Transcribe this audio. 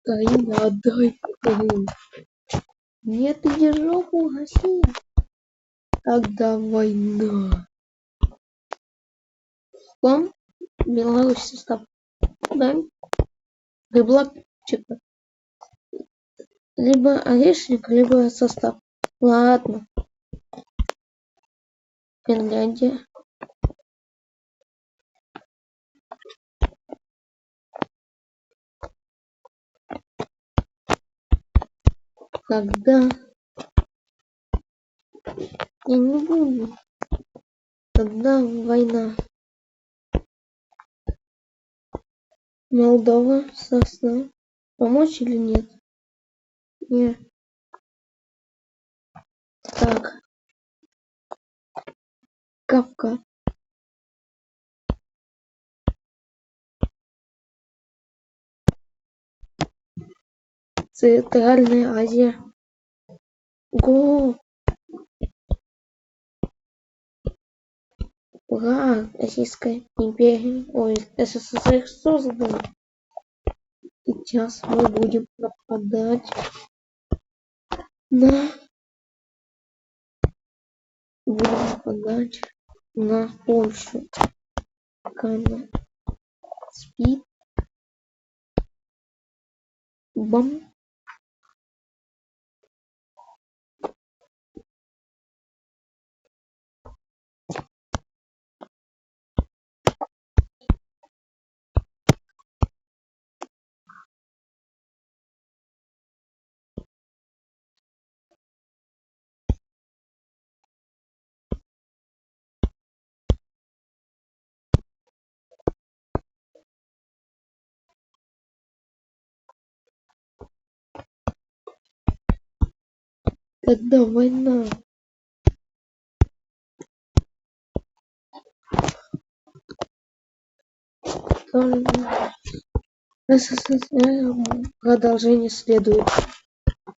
Украина, отдай Крым. Нет, ты не жопу гаси. Тогда война. Вам Беларусь состав. Да? Рыбалчика. Либо орешник, либо состав. Ладно. Финляндия. Когда? Я не буду. Когда война? Молдова, сосна. Помочь или нет? Нет. Так. Кавказ. Центральная Азия. Го. Ура! Российская империя. Ой, СССР создан. Сейчас мы будем нападать на... Польшу. Камера. Спит. Бам. Когда война? СССР продолжение следует.